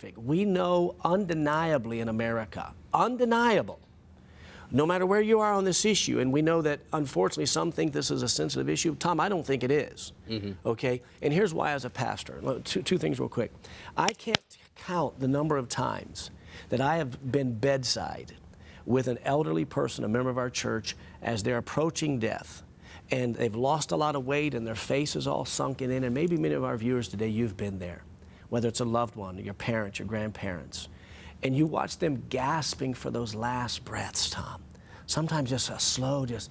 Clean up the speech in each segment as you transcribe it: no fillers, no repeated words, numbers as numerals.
scientific. We know undeniably in America, undeniable, no matter where you are on this issue, and we know that unfortunately some think this is a sensitive issue. Tom, I don't think it is. Okay? And here's why as a pastor. Two things real quick. I can't count the number of times that I have been bedside with an elderly person, a member of our church, as they're approaching death. And they've lost a lot of weight and their face is all sunken in. And maybe many of our viewers today, you've been there, whether it's a loved one, your parents, your grandparents. And you watch them gasping for those last breaths, Tom. Sometimes just a slow, just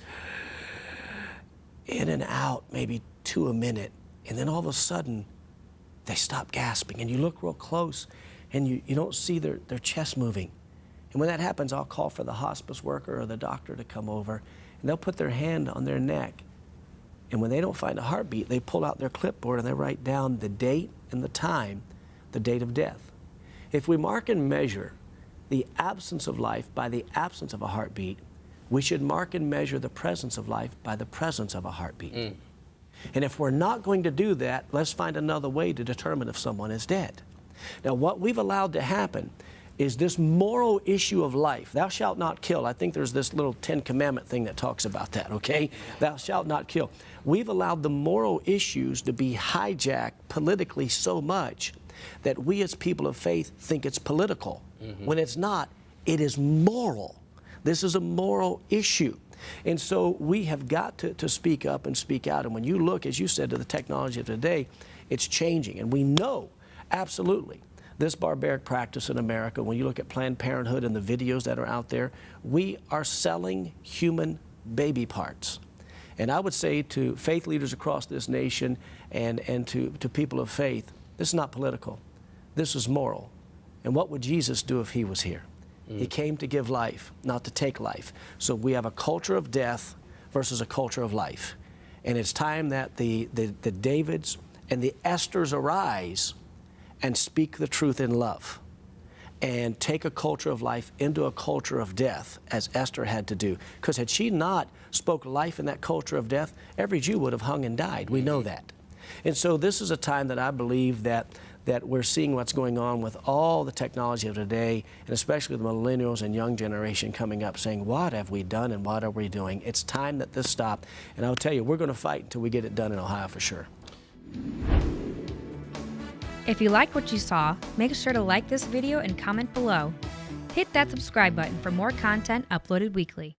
in and out, maybe 2 a minute. And then all of a sudden, they stop gasping. And you look real close and you don't see their chest moving. And when that happens, I'll call for the hospice worker or the doctor to come over. And they'll put their hand on their neck. And when they don't find a heartbeat, they pull out their clipboard and they write down the date and the time, the date of death. If we mark and measure the absence of life by the absence of a heartbeat, we should mark and measure the presence of life by the presence of a heartbeat. And if we're not going to do that, let's find another way to determine if someone is dead. Now, what we've allowed to happen is this moral issue of life. Thou shalt not kill. I think there's this little 10 commandment thing that talks about that, okay? Thou shalt not kill. We've allowed the moral issues to be hijacked politically so much that we as people of faith think it's political. When it's not, it is moral. This is a moral issue. And so we have got to speak up and speak out. And when you look, as you said, to the technology of today, it's changing. And we know, absolutely, this barbaric practice in America, when you look at Planned Parenthood and the videos that are out there, we are selling human baby parts. And I would say to faith leaders across this nation and to people of faith, this is not political. This is moral. And what would Jesus do if he was here? He came to give life, not to take life. So we have a culture of death versus a culture of life. And it's time that the Davids and the Esthers arise and speak the truth in love and take a culture of life into a culture of death, as Esther had to do. Because had she not spoke life in that culture of death, every Jew would have hung and died. We know that. And so this is a time that I believe that we're seeing what's going on with all the technology of today, and especially the millennials and young generation coming up saying, what have we done and what are we doing? It's time that this stop. And I'll tell you, we're going to fight until we get it done in Ohio for sure. If you liked what you saw, make sure to like this video and comment below. Hit that subscribe button for more content uploaded weekly.